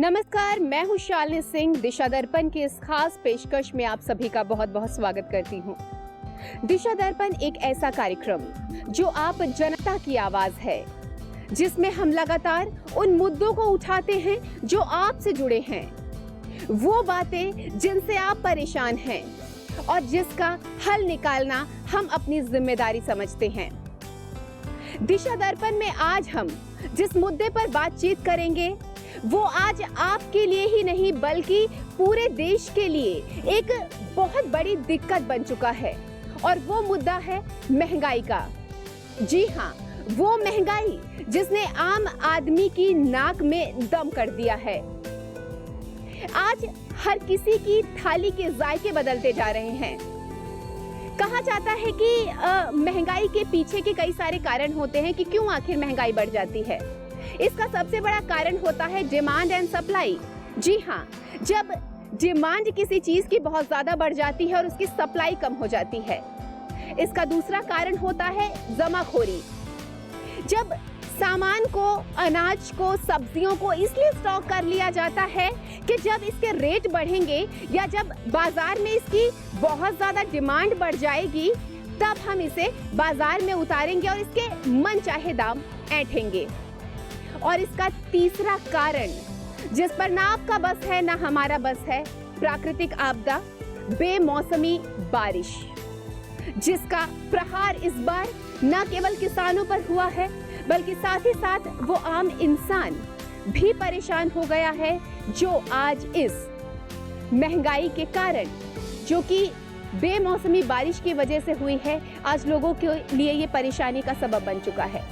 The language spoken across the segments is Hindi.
नमस्कार, मैं हूं शालिनी सिंह। दिशा दर्पण की इस खास पेशकश में आप सभी का बहुत बहुत स्वागत करती हूं। दिशा दर्पण एक ऐसा कार्यक्रम जो आप जनता की आवाज है, जिसमें हम लगातार उन मुद्दों को उठाते हैं जो आपसे जुड़े हैं, वो बातें जिनसे आप परेशान हैं और जिसका हल निकालना हम अपनी जिम्मेदारी समझते हैं। दिशा दर्पण में आज हम जिस मुद्दे पर बातचीत करेंगे वो आज आपके लिए ही नहीं बल्कि पूरे देश के लिए एक बहुत बड़ी दिक्कत बन चुका है और वो मुद्दा है महंगाई का। जी हाँ, वो महंगाई जिसने आम आदमी की नाक में दम कर दिया है। आज हर किसी की थाली के जायके बदलते जा रहे हैं। कहा जाता है कि महंगाई के पीछे के कई सारे कारण होते हैं कि क्यों आखिर महंगाई बढ़ जाती है। इसका सबसे बड़ा कारण होता है डिमांड एंड सप्लाई। जी हाँ, जब डिमांड किसी चीज की बहुत ज्यादा बढ़ जाती है और उसकी सप्लाई कम हो जाती है। इसका दूसरा कारण होता है जमाखोरी। जब सामान को, अनाज को, सब्जियों को इसलिए स्टॉक कर लिया जाता है कि जब इसके रेट बढ़ेंगे या जब बाजार में इसकी बहुत ज्यादा डिमांड बढ़ जाएगी तब हम इसे बाजार में उतारेंगे और इसके मन चाहे दाम ऐंठेंगे। और इसका तीसरा कारण, जिस पर ना आपका बस है ना हमारा बस है, प्राकृतिक आपदा, बेमौसमी बारिश, जिसका प्रहार इस बार न केवल किसानों पर हुआ है बल्कि साथ ही साथ वो आम इंसान भी परेशान हो गया है, जो आज इस महंगाई के कारण, जो कि बेमौसमी बारिश की वजह से हुई है, आज लोगों के लिए ये परेशानी का सबब बन चुका है।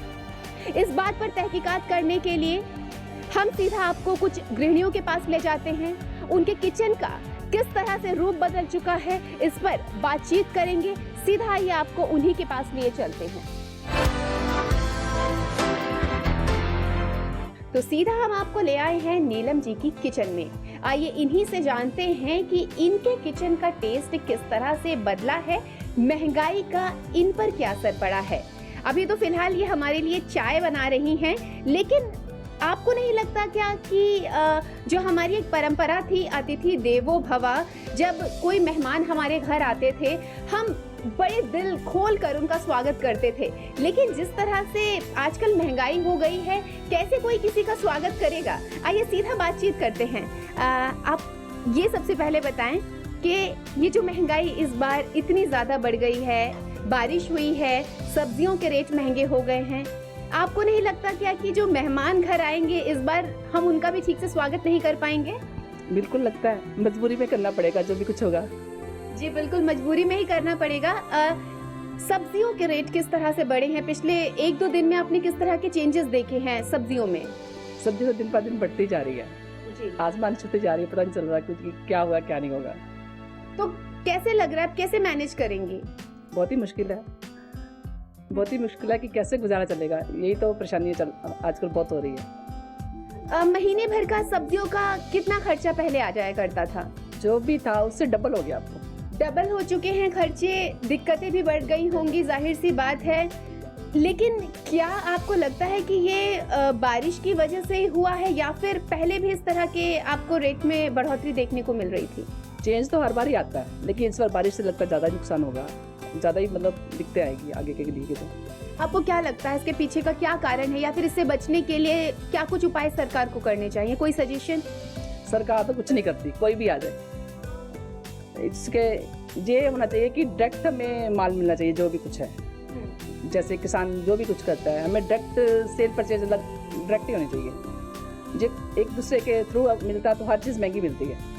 इस बात पर तहकीकात करने के लिए हम सीधा आपको कुछ गृहिणियों के पास ले जाते हैं। उनके किचन का किस तरह से रूप बदल चुका है, इस पर बातचीत करेंगे। सीधा ही आपको उन्हीं के पास लिए चलते हैं। तो सीधा हम आपको ले आए हैं नीलम जी की किचन में। आइए इन्हीं से जानते हैं कि इनके किचन का टेस्ट किस तरह से बदला है, महंगाई का इन पर क्या असर पड़ा है। अभी तो फिलहाल ये हमारे लिए चाय बना रही हैं, लेकिन आपको नहीं लगता क्या कि जो हमारी एक परंपरा थी, अतिथि देवो भव, जब कोई मेहमान हमारे घर आते थे हम बड़े दिल खोल कर उनका स्वागत करते थे, लेकिन जिस तरह से आजकल महंगाई हो गई है, कैसे कोई किसी का स्वागत करेगा। आइए सीधा बातचीत करते हैं। आप ये सबसे पहले बताएं कि ये जो महंगाई इस बार इतनी ज़्यादा बढ़ गई है, बारिश हुई है, सब्जियों के रेट महंगे हो गए हैं, आपको नहीं लगता क्या कि जो मेहमान घर आएंगे इस बार हम उनका भी ठीक से स्वागत नहीं कर पाएंगे? बिल्कुल लगता है, मजबूरी में करना पड़ेगा जो भी कुछ होगा। जी बिल्कुल, मजबूरी में ही करना पड़ेगा। सब्जियों के रेट किस तरह से बढ़े हैं? पिछले 1-2 दिन में आपने किस तरह के चेंजेस देखे हैं सब्जियों में? सब्जी तो दिन पर दिन बढ़ती जा रही है जी। आसमान छूते जा रही है, पता नहीं चल रहा कुछ क्या होगा क्या नहीं होगा। तो कैसे लग रहा है, आप कैसे मैनेज करेंगी? बहुत ही मुश्किल है, बहुत ही मुश्किल है कि कैसे गुजारा चलेगा। यही तो परेशानी आजकल बहुत हो रही है। महीने भर का सब्जियों का कितना खर्चा पहले आ जाया करता था? जो भी था उससे डबल हो गया। आपको डबल हो चुके हैं खर्चे, दिक्कतें भी बढ़ गई होंगी, जाहिर सी बात है। लेकिन क्या आपको लगता है कि ये बारिश की वजह से हुआ है या फिर पहले भी इस तरह के आपको रेट में बढ़ोतरी देखने को मिल रही थी? चेंज तो हर बार ही आता है, लेकिन इस बार बारिश से लगता है ज़्यादा नुकसान होगा, ज़्यादा ही मतलब दिक्कतें आएगी आगे के लिए। तो आपको क्या लगता है इसके पीछे का क्या कारण है, या फिर इससे बचने के लिए क्या कुछ उपाय सरकार को करने चाहिए? कोई सजेशन? सरकार तो कुछ नहीं करती, कोई भी आ जाए। इसके ये होना चाहिए कि डायरेक्ट हमें माल मिलना चाहिए, जो भी कुछ है। जैसे किसान जो भी कुछ करता है, हमें डायरेक्ट सेल परचेज डायरेक्ट ही होनी चाहिए। जो एक दूसरे के थ्रू मिलता तो हर चीज़ महंगी मिलती है।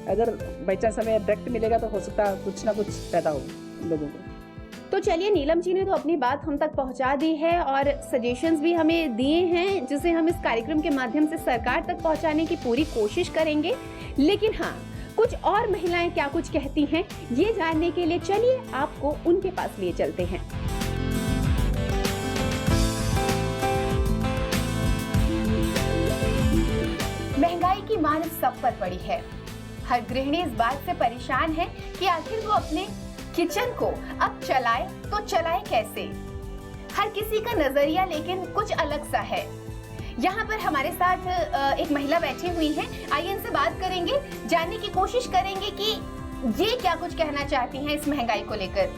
अगर बाई चांस हमें डायरेक्ट मिलेगा तो हो सकता है कुछ ना कुछ पैदा हो लोगों को। तो चलिए, नीलम जी ने तो अपनी बात हम तक पहुंचा दी है और सजेशंस भी हमें दिए हैं, जिसे हम इस कार्यक्रम के माध्यम से सरकार तक पहुंचाने की पूरी कोशिश करेंगे। लेकिन हाँ, कुछ और महिलाएं क्या कुछ कहती हैं, ये जानने के लिए चलिए आपको उनके पास लिए चलते हैं। महंगाई की मार सब पर पड़ी है। हर गृहिणी इस बात से परेशान है कि आखिर वो अपने किचन को अब चलाए तो चलाए कैसे। हर किसी का नजरिया लेकिन कुछ अलग सा है। यहाँ पर हमारे साथ एक महिला बैठी हुई है। आइए इनसे बात करेंगे, जानने की कोशिश करेंगे कि ये क्या कुछ कहना चाहती हैं इस महंगाई को लेकर।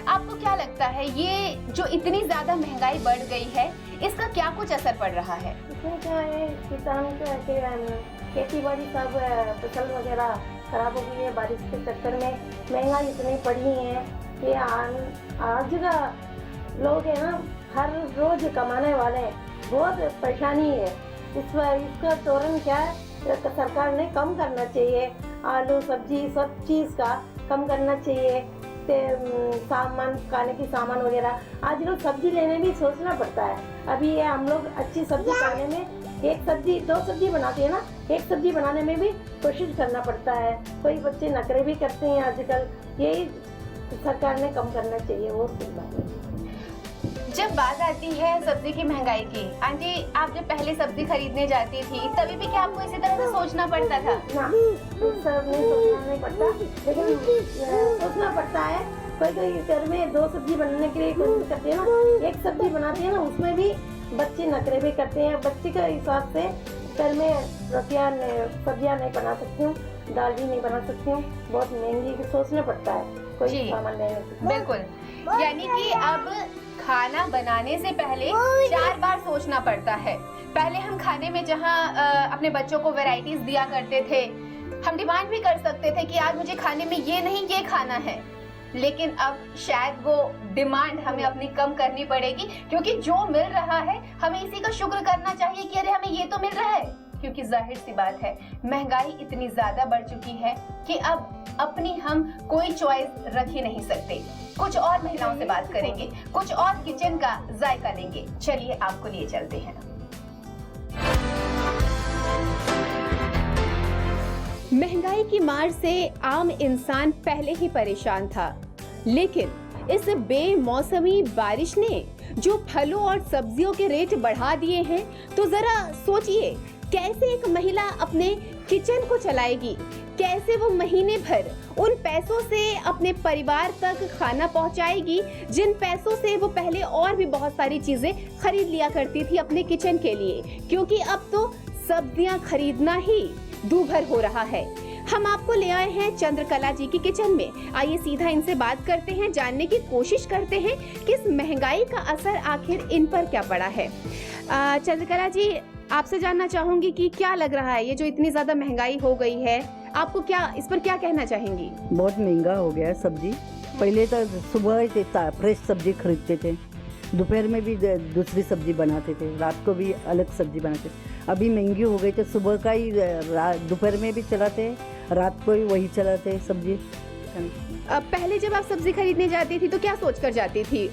आपको क्या लगता है ये जो इतनी ज्यादा महंगाई बढ़ गई है, इसका क्या कुछ असर पड़ रहा है? इसमें क्या है, किसान के खेती बाड़ी सब फसल वगैरह खराब हो गई है बारिश के चक्कर में। महंगाई इतनी बढ़ी है कि आज का लोग है ना, हर रोज कमाने वाले हैं, बहुत परेशानी है। इसका तोरण क्या है, सरकार ने कम करना चाहिए। आलू सब्जी सब चीज़ का कम करना चाहिए। सामान खाने की सामान वगैरह, आज लोग सब्जी लेने भी सोचना पड़ता है। अभी ये हम लोग अच्छी सब्जी खाने में एक सब्जी दो सब्जी बनाते हैं ना, एक सब्जी बनाने में भी कोशिश करना पड़ता है। कोई बच्चे नखरे भी करते हैं आजकल, यही सरकार ने कम करना चाहिए। वो सही बात है। जब बात आती है सब्जी की महंगाई की, आंटी आप जब पहले सब्जी खरीदने जाती थी तभी भी क्या आपको इसी तरह से सोचना पड़ता था? ना, सब नहीं सोचना नहीं पड़ता, लेकिन सोचना पड़ता है। कोई कोई घर में दो सब्जी बनाने के लिए कोशिश करते हैं ना, एक सब्जी बनाते हैं ना, उसमें भी बच्चे नखरे भी करते हैं। बच्चे के हिसाब से घर में रोटियाँ सब्जियाँ नहीं बना सकती हूँ, दाल भी नहीं बना सकती हूँ, बहुत महंगी सोचना पड़ता है कोई सामान लेने के। बिल्कुल, यानी कि अब खाना बनाने से पहले 4 बार सोचना पड़ता है। पहले हम खाने में जहाँ अपने बच्चों को वैरायटीज दिया करते थे, हम डिमांड भी कर सकते थे कि आज मुझे खाने में ये नहीं ये खाना है, लेकिन अब शायद वो डिमांड हमें अपनी कम करनी पड़ेगी, क्योंकि जो मिल रहा है हमें इसी का शुक्र करना चाहिए कि अरे हमें ये तो मिल रहा है। क्योंकि जाहिर सी बात है, महंगाई इतनी ज्यादा बढ़ चुकी है कि अब अपनी हम कोई चॉइस रख ही नहीं सकते। कुछ और महिलाओं से बात करेंगे, कुछ और किचन का जायका लेंगे। चलिए आपको लिए चलते हैं। महंगाई की मार से आम इंसान पहले ही परेशान था, लेकिन इस बेमौसमी बारिश ने जो फलों और सब्जियों के रेट बढ़ा दिए हैं, तो जरा सोचिए कैसे एक महिला अपने किचन को चलाएगी, कैसे वो महीने भर उन पैसों से अपने परिवार तक खाना पहुंचाएगी जिन पैसों से वो पहले और भी बहुत सारी चीजें खरीद लिया करती थी अपने किचन के लिए, क्योंकि अब तो सब्जियां खरीदना ही दूभर हो रहा है। हम आपको ले आए हैं चंद्रकला जी की किचन में। आइए सीधा इनसे बात करते हैं, जानने की कोशिश करते हैं कि इस महंगाई का असर आखिर इन पर क्या पड़ा है। चंद्रकला जी, आपसे जानना चाहूंगी कि क्या लग रहा है, ये जो इतनी ज्यादा महंगाई हो गई है, आपको क्या इस पर क्या कहना चाहेंगी? बहुत महंगा हो गया है सब्जी। पहले तो सुबह ही फ्रेश सब्जी खरीदते थे, दोपहर में भी दूसरी सब्जी बनाते थे, रात को भी अलग सब्जी बनाते थे। अभी महंगी हो गई तो सुबह का ही दोपहर में भी चलाते, रात को ही वही चलाते सब्जी। पहले जब आप सब्जी खरीदने जाती थी तो क्या सोच कर जाती थी?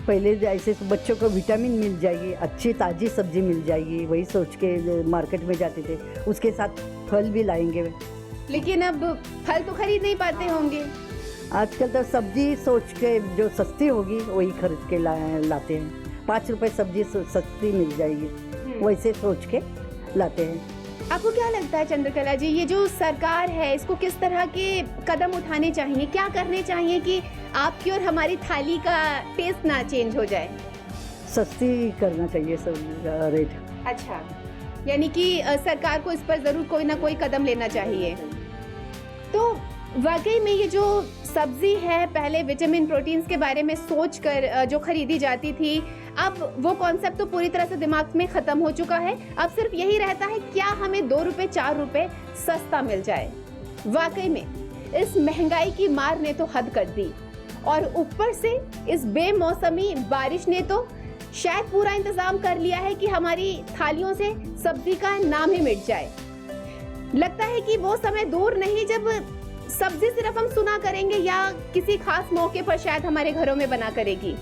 पहले ऐसे बच्चों को विटामिन मिल जाएगी, अच्छी ताज़ी सब्जी मिल जाएगी, वही सोच के मार्केट में जाते थे। उसके साथ फल भी लाएंगे। लेकिन अब फल तो खरीद नहीं पाते होंगे। आजकल तो सब्जी सोच के जो सस्ती होगी वही खरीद के लाते हैं। 5 रुपए सब्जी सस्ती मिल जाएगी, वैसे सोच के लाते हैं। आपको क्या लगता है चंद्रकला जी, ये जो सरकार है इसको किस तरह के कदम उठाने चाहिए, क्या करने चाहिए कि आपकी और हमारी थाली का टेस्ट ना चेंज हो जाए? सस्ती करना चाहिए सब रेट। अच्छा, यानी कि सरकार को इस पर जरूर कोई ना कोई कदम लेना चाहिए। तो वाकई में ये जो सब्जी है, पहले विटामिन प्रोटीन्स के बारे में सोचकर जो खरीदी जाती थी, अब वो कॉन्सेप्ट तो पूरी तरह से दिमाग में खत्म हो चुका है। अब सिर्फ यही रहता है क्या हमें 2 रुपए 4 रुपए सस्ता मिल जाए। वाकई में इस महंगाई की मार ने तो हद कर दी, और ऊपर से इस बेमौसमी बारिश ने तो शायद पूरा इंतजाम कर लिया है कि हमारी थालियों से सब्जी का नाम ही मिट जाए। लगता है कि वो समय दूर नहीं जब सब्जी सिर्फ हम सुना करेंगे या किसी खास मौके पर शायद हमारे घरों में बना करेगी,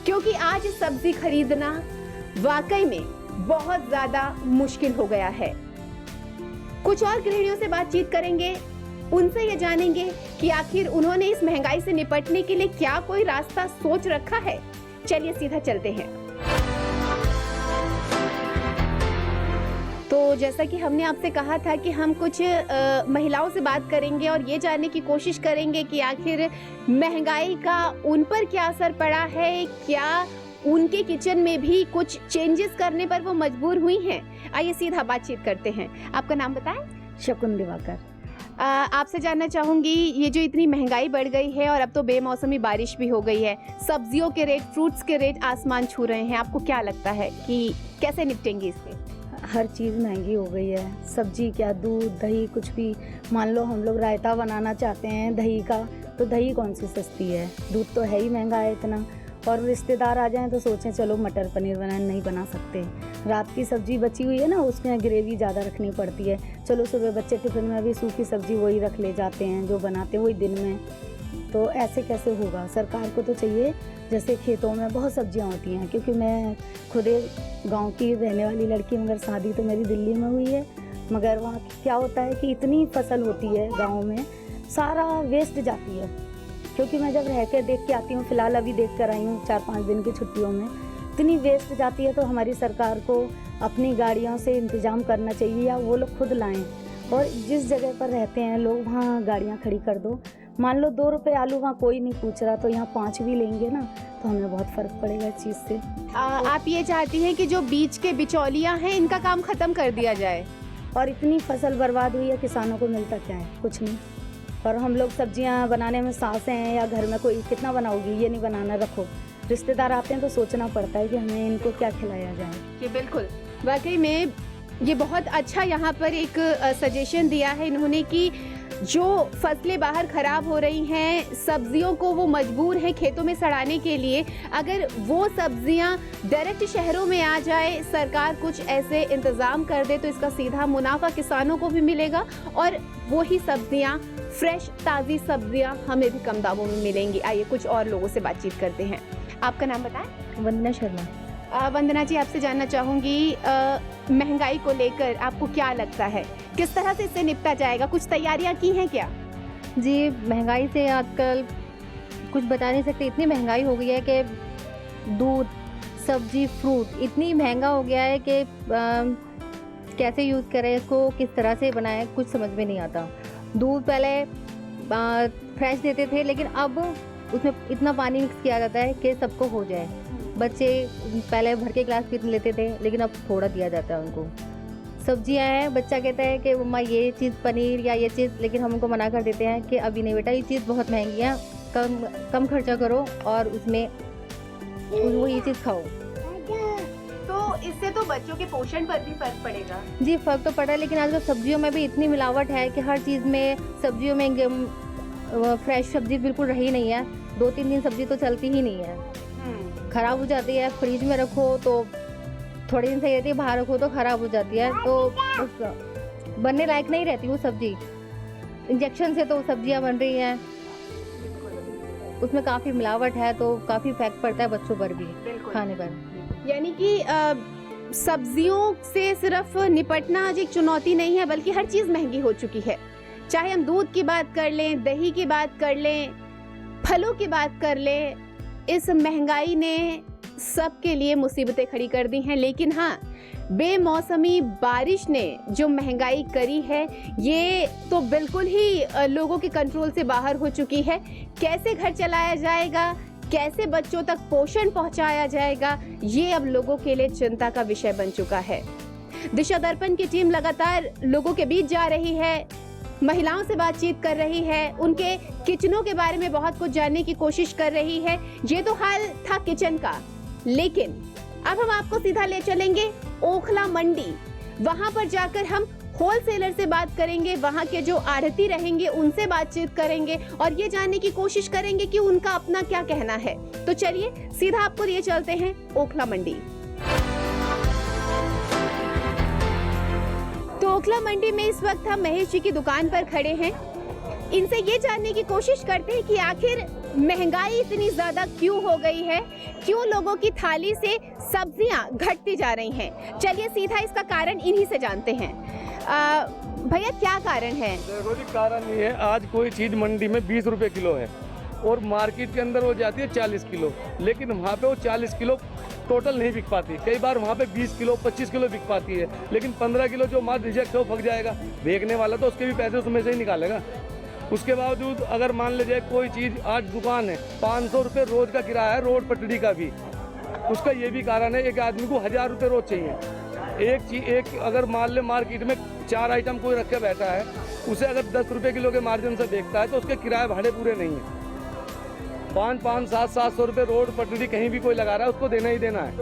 क्योंकि आज सब्जी खरीदना वाकई में बहुत ज्यादा मुश्किल हो गया है। कुछ और गृहिणियों से बातचीत करेंगे, उनसे ये जानेंगे कि आखिर उन्होंने इस महंगाई से निपटने के लिए क्या कोई रास्ता सोच रखा है। चलिए सीधा चलते हैं। तो जैसा कि हमने आपसे कहा था कि हम कुछ महिलाओं से बात करेंगे और ये जानने की कोशिश करेंगे कि आखिर महंगाई का उन पर क्या असर पड़ा है, क्या उनके किचन में भी कुछ चेंजेस करने पर वो मजबूर हुई हैं। आइए सीधा बातचीत करते हैं। आपका नाम बताएं। शकुन दिवाकर। आपसे जानना चाहूंगी, ये जो इतनी महंगाई बढ़ गई है और अब तो बेमौसमी बारिश भी हो गई है, सब्जियों के रेट, फ्रूट्स के रेट आसमान छू रहे हैं, आपको क्या लगता है कि कैसे निपटेंगे इससे? हर चीज़ महंगी हो गई है, सब्जी क्या, दूध, दही, कुछ भी। मान लो हम लोग रायता बनाना चाहते हैं दही का, तो दही कौन सी सस्ती है, दूध तो है ही महंगा है इतना। और रिश्तेदार आ जाएं तो सोचें चलो मटर पनीर बनाएं, नहीं बना सकते। रात की सब्जी बची हुई है ना, उसमें ग्रेवी ज़्यादा रखनी पड़ती है। चलो सुबह बच्चे टिफिन में भी सूखी सब्जी वही रख ले जाते हैं, जो बनाते हैं वही दिन में। तो ऐसे कैसे होगा? सरकार को तो चाहिए, जैसे खेतों में बहुत सब्जियां होती हैं, क्योंकि मैं खुद एक गांव की रहने वाली लड़की, मगर शादी तो मेरी दिल्ली में हुई है। मगर वहाँ क्या होता है कि इतनी फसल होती है गाँव में, सारा वेस्ट जाती है। क्योंकि मैं जब रह के देख के आती हूँ, फ़िलहाल अभी देख कर आई हूँ 4-5 दिन की छुट्टियों में, इतनी वेस्ट जाती है। तो हमारी सरकार को अपनी गाड़ियों से इंतज़ाम करना चाहिए, या वो लोग खुद लाएं। और जिस जगह पर रहते हैं लोग, वहाँ गाड़ियाँ खड़ी कर दो। मान लो 2 रुपये आलू वहाँ कोई नहीं पूछ रहा, तो यहाँ 5 भी लेंगे ना, तो हमें बहुत फ़र्क पड़ेगा इस चीज़ से। आप ये चाहती हैं कि जो बीच के बिचौलियाँ हैं, इनका काम ख़त्म कर दिया जाए? और इतनी फसल बर्बाद हुई है, किसानों को मिलता क्या है? कुछ नहीं। और हम लोग सब्जियां बनाने में सासें हैं, या घर में कोई कितना बनाओगी, ये नहीं बनाना, रखो। रिश्तेदार आते हैं तो सोचना पड़ता है कि हमें इनको क्या खिलाया जाए। जी बिल्कुल, वाकई में ये बहुत अच्छा यहाँ पर एक सजेशन दिया है इन्होंने कि जो फसलें बाहर ख़राब हो रही हैं, सब्जियों को वो मजबूर हैं खेतों में सड़ाने के लिए। अगर वो सब्जियां डायरेक्ट शहरों में आ जाए, सरकार कुछ ऐसे इंतज़ाम कर दे, तो इसका सीधा मुनाफा किसानों को भी मिलेगा और वही सब्जियां, फ्रेश ताज़ी सब्जियां हमें भी कम दामों में मिलेंगी। आइए कुछ और लोगों से बातचीत करते हैं। आपका नाम बताएं। वंदना शर्मा। वंदना जी, आपसे जानना चाहूँगी, महंगाई को लेकर आपको क्या लगता है, किस तरह से इससे निपटा जाएगा? कुछ तैयारियां की हैं क्या? जी, महंगाई से आजकल कुछ बता नहीं सकते, इतनी महंगाई हो गई है कि दूध, सब्जी, फ्रूट इतनी महंगा हो गया है कि कैसे यूज़ करें इसको, किस तरह से बनाएं, कुछ समझ में नहीं आता। दूध पहले फ्रेश देते थे, लेकिन अब उसमें इतना पानी मिक्स किया जाता है कि सबको हो जाए। बच्चे पहले भर के गिलास पी लेते थे, लेकिन अब थोड़ा दिया जाता है उनको। सब्जियां हैं, बच्चा कहता है कि मम्मा ये चीज़ पनीर या ये चीज़, लेकिन हम उनको मना कर देते हैं कि अभी नहीं बेटा, ये चीज़ बहुत महंगी है, कम खर्चा करो और उसमें वो ये चीज़ खाओ। तो इससे तो बच्चों के पोषण पर भी फर्क पड़ेगा। जी फ़र्क तो पड़ा है, लेकिन आजकल सब्जियों में भी इतनी मिलावट है कि हर चीज़ में, सब्जियों में फ्रेश सब्जी बिल्कुल रही नहीं है। 2-3 दिन सब्जी तो चलती ही नहीं है, ख़राब हो जाती है। फ्रिज में रखो तो थोड़े दिन सही रहती है, बाहर रखो तो ख़राब हो जाती है, तो बनने लायक नहीं रहती वो सब्जी। इंजेक्शन से तो सब्जियां बन रही हैं, उसमें काफ़ी मिलावट है, तो काफ़ी इफेक्ट पड़ता है बच्चों पर भी खाने पर। यानी कि सब्जियों से सिर्फ निपटना आज एक चुनौती नहीं है, बल्कि हर चीज़ महंगी हो चुकी है। चाहे हम दूध की बात कर लें, दही की बात कर लें, फलों की बात कर लें, इस महंगाई ने सबके लिए मुसीबतें खड़ी कर दी हैं। लेकिन हाँ, बेमौसमी बारिश ने जो महंगाई करी है, ये तो बिल्कुल ही लोगों के कंट्रोल से बाहर हो चुकी है। कैसे घर चलाया जाएगा, कैसे बच्चों तक पोषण पहुंचाया जाएगा, ये अब लोगों के लिए चिंता का विषय बन चुका है। दिशा दर्पण की टीम लगातार लोगों के बीच जा रही है, महिलाओं से बातचीत कर रही है, उनके किचनों के बारे में बहुत कुछ जानने की कोशिश कर रही है। ये तो हाल था किचन का, लेकिन अब हम आपको सीधा ले चलेंगे ओखला मंडी। वहां पर जाकर हम होलसेलर से बात करेंगे, वहां के जो आढ़ती रहेंगे उनसे बातचीत करेंगे और ये जानने की कोशिश करेंगे कि उनका अपना क्या कहना है। तो चलिए सीधा आपको लिए चलते हैं ओखला मंडी। तो ओखला मंडी में इस वक्त हम महेश जी की दुकान पर खड़े हैं। इनसे ये जानने की कोशिश करते हैं कि आखिर महंगाई इतनी ज्यादा क्यों हो गई है, क्यों लोगों की थाली से सब्जियां घटती जा रही हैं। चलिए सीधा इसका कारण इन्हीं से जानते हैं। भैया क्या कारण है? देखो जी, कारण ये है, आज कोई चीज़ मंडी में 20 रुपए किलो है और मार्केट के अंदर हो जाती है 40 किलो, लेकिन वहाँ पे वो 40 किलो टोटल नहीं बिक पाती। कई बार वहाँ पे 20 किलो 25 किलो बिक पाती है, लेकिन 15 किलो जो माल रिजेक्ट हो फंस जाएगा। बेचने वाला तो उसके भी पैसे उसमें से ही निकालेगा। उसके बावजूद अगर मान लीजिए कोई चीज़ आज दुकान है, 500 रुपये रोज का किराया है, रोड पटड़ी का भी, उसका ये भी कारण है, एक आदमी को 1000 रुपये रोज चाहिए। एक अगर मान ले मार्केट में 4 आइटम कोई रख के बैठा है, उसे अगर 10 रुपये किलो के मार्जिन से बेचता है तो उसके किराए भाड़े पूरे नहीं है। 500, 700 रुपये रोड पटरी कहीं भी कोई लगा रहा है, उसको देना ही देना है।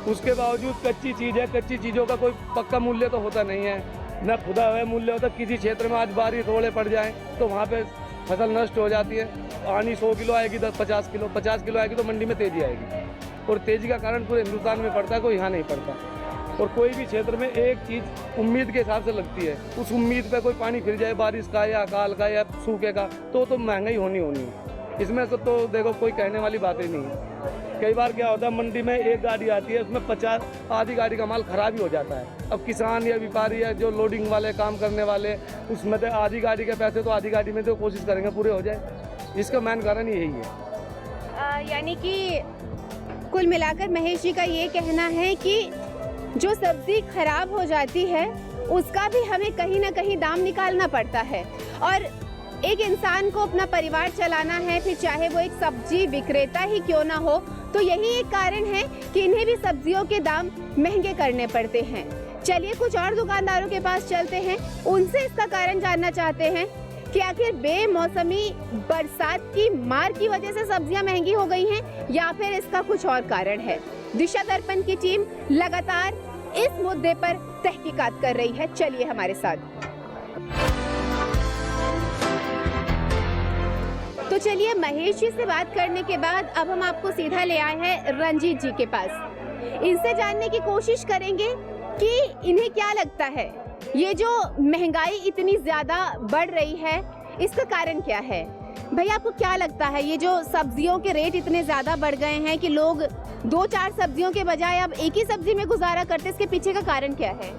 उसके बावजूद कच्ची चीज़ है, कच्ची चीज़ों का कोई पक्का मूल्य तो होता नहीं है, न खुदा हुआ मूल्य होता। किसी क्षेत्र में आज बारिश थोड़े पड़ जाए तो वहाँ पे फसल नष्ट हो जाती है। आनी 100 किलो आएगी, 50 किलो आएगी तो मंडी में तेज़ी आएगी, और तेज़ी का कारण पूरे हिंदुस्तान में पड़ता है, कोई यहाँ नहीं पड़ता। और कोई भी क्षेत्र में एक चीज़ उम्मीद के हिसाब से लगती है, उस उम्मीद पे कोई पानी फिर जाए बारिश का या अकाल का या सूखे का, तो महंगाई होनी है। इसमें से तो देखो कोई कहने वाली बात ही नहीं है। कई बार क्या होता है, मंडी में एक गाड़ी आती है, उसमें 50 आधी गाड़ी का माल खराब ही हो जाता है। अब किसान या व्यापारी या जो लोडिंग वाले काम करने वाले, उसमें तो आधी गाड़ी के पैसे तो आधी गाड़ी में तो कोशिश करेंगे पूरे हो जाए। इसका मेन कारण यही है। यानी कि कुल मिलाकर महेश जी का ये कहना है कि जो सब्जी खराब हो जाती है उसका भी हमें कहीं ना कहीं दाम निकालना पड़ता है, और एक इंसान को अपना परिवार चलाना है, फिर चाहे वो एक सब्जी विक्रेता ही क्यों ना हो, तो यही एक कारण है कि इन्हें भी सब्जियों के दाम महंगे करने पड़ते हैं। चलिए कुछ और दुकानदारों के पास चलते हैं, उनसे इसका कारण जानना चाहते हैं कि आखिर बेमौसमी बरसात की मार की वजह से सब्जियां महंगी हो गई हैं या फिर इसका कुछ और कारण है। दिशा दर्पण की टीम लगातार इस मुद्दे पर तहकीकात कर रही है, चलिए हमारे साथ। तो चलिए महेश जी से बात करने के बाद अब हम आपको सीधा ले आए हैं रंजीत जी के पास। इनसे जानने की कोशिश करेंगे कि इन्हें क्या लगता है, ये जो महंगाई इतनी ज्यादा बढ़ रही है इसका कारण क्या है। भैया आपको क्या लगता है, ये जो सब्जियों के रेट इतने ज्यादा बढ़ गए हैं कि लोग 2-4 सब्जियों के बजाय अब एक ही सब्जी में गुजारा करते, इसके पीछे का कारण क्या है?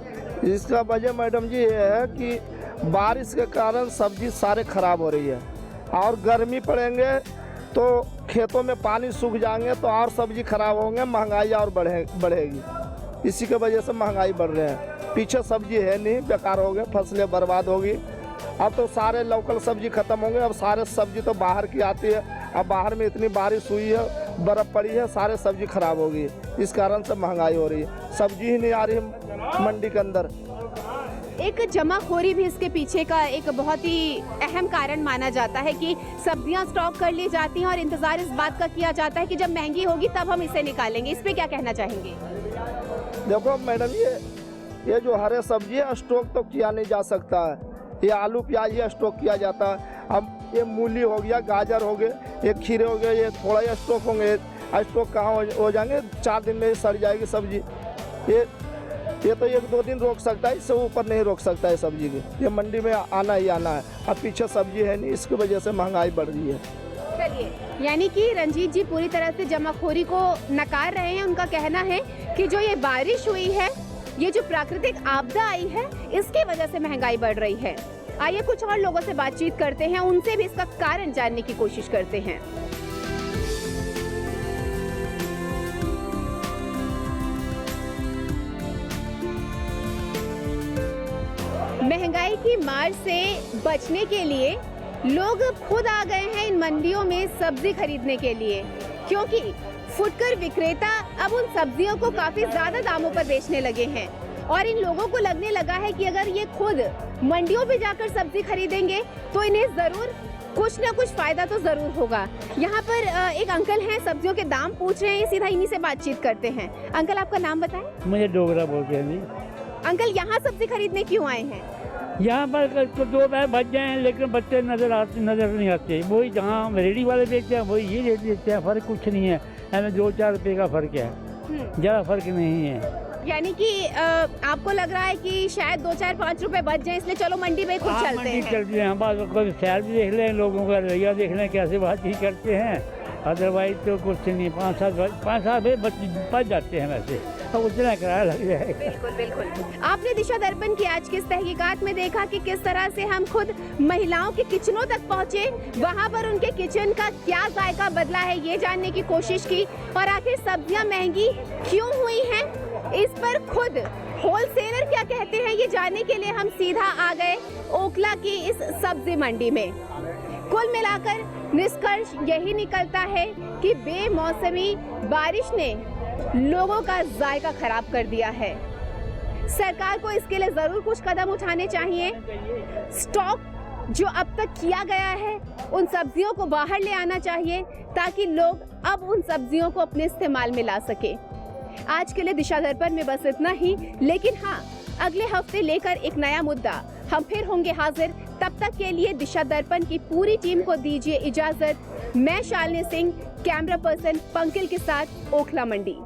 इसका वजह मैडम जी ये है कि बारिश के कारण सब्जी सारे खराब हो रही है, और गर्मी पड़ेंगे तो खेतों में पानी सूख जाएंगे तो और सब्जी खराब होंगे, महंगाई और बढ़ेगी। इसी के वजह से महंगाई बढ़ रही है। पीछे सब्जी है नहीं, बेकार हो गए, फसलें बर्बाद होगी। अब तो सारे लोकल सब्जी खत्म होंगे, अब सारे सब्जी तो बाहर की आती है। अब बाहर में इतनी बारिश हुई है, बर्फ़ पड़ी है, सारे सब्जी खराब हो गई, इस कारण से महंगाई हो रही है। सब्जी ही नहीं आ रही है मंडी के अंदर। एक जमाखोरी भी इसके पीछे का एक बहुत ही अहम कारण माना जाता है कि सब्जियां स्टॉक कर ली जाती हैं और इंतजार इस बात का किया जाता है कि जब महंगी होगी तब हम इसे निकालेंगे। इस पे क्या कहना चाहेंगे? देखो मैडम, ये जो हरे सब्जी है स्टॉक तो किया नहीं जा सकता है। ये आलू प्याज ये स्टॉक किया जाता है। अब ये मूली हो गया, गाजर हो गए, ये खीरे हो गए, ये थोड़ा ही स्टॉक होंगे। स्टॉक कहाँ हो जाएंगे, 4 दिन में ही सड़ जाएगी सब्जी। ये तो 1-2 दिन रोक सकता है, इससे ऊपर नहीं रोक सकता है सब्जी की। ये मंडी में आना ही आना है। अब पीछे सब्जी है नहीं, इसकी वजह से महंगाई बढ़ रही है। चलिए, यानी कि रंजीत जी पूरी तरह से जमाखोरी को नकार रहे हैं। उनका कहना है कि जो ये बारिश हुई है, ये जो प्राकृतिक आपदा आई है, इसकी वजह से महंगाई बढ़ रही है। आइए कुछ और लोगों से बातचीत करते हैं, उनसे भी इसका कारण जानने की कोशिश करते हैं। महंगाई की मार से बचने के लिए लोग खुद आ गए हैं इन मंडियों में सब्जी खरीदने के लिए, क्योंकि फुटकर विक्रेता अब उन सब्जियों को काफी ज्यादा दामों पर बेचने लगे हैं और इन लोगों को लगने लगा है कि अगर ये खुद मंडियों में जाकर सब्जी खरीदेंगे तो इन्हें जरूर कुछ न कुछ फायदा तो जरूर होगा। यहाँ पर एक अंकल हैं, सब्जियों के दाम पूछ रहे हैं, सीधा इन्हीं से बातचीत करते हैं। अंकल आपका नाम बताएं। मुझे डोगरा बोलते हैं जी। अंकल यहाँ सब्जी खरीदने क्यों आए हैं? यहाँ पर तो 2 पैसे बच गए हैं, लेकिन बच्चे नजर नहीं आते। वही जहाँ रेडी वाले बेचते हैं वही ये रेट बेचते हैं, फर्क कुछ नहीं है। हमें 2-4 रुपये का फर्क है, ज़्यादा फर्क नहीं है। यानी कि आपको लग रहा है कि शायद 2-4-5 रुपए बच जाए, इसलिए चलो मंडी में खुद चलते हैं। चलते हैं, बात कभी शहर भी देख लें, लोगों का रवैया देख लें, कैसे बातचीत करते हैं। अदरवाइज तो कुछ नहीं, 5-7 बच जाते हैं वैसे, तो उतना किराया लग जाएगा। बिल्कुल बिल्कुल। आपने दिशा दर्पण की आज की इस तहकीकात में देखा कि किस तरह से हम खुद महिलाओं के किचनों तक पहुँचे, वहाँ पर उनके किचन का क्या जायका बदला है ये जानने की कोशिश की, और आखिर सब्जियाँ महंगी क्यों हुई हैं इस पर खुद होलसेलर क्या कहते हैं ये जानने के लिए हम सीधा आ गए ओखला की इस सब्जी मंडी में। कुल मिलाकर निष्कर्ष यही निकलता है कि बेमौसमी बारिश ने लोगों का जायका खराब कर दिया है। सरकार को इसके लिए जरूर कुछ कदम उठाने चाहिए। स्टॉक जो अब तक किया गया है उन सब्जियों को बाहर ले आना चाहिए ताकि लोग अब उन सब्जियों को अपने इस्तेमाल में ला सके। आज के लिए दिशा दर्पण में बस इतना ही, लेकिन हाँ, अगले हफ्ते लेकर एक नया मुद्दा हम फिर होंगे हाजिर। तब तक के लिए दिशा दर्पण की पूरी टीम को दीजिए इजाजत। मैं शालिनी सिंह, कैमरा पर्सन पंकिल के साथ ओखला मंडी।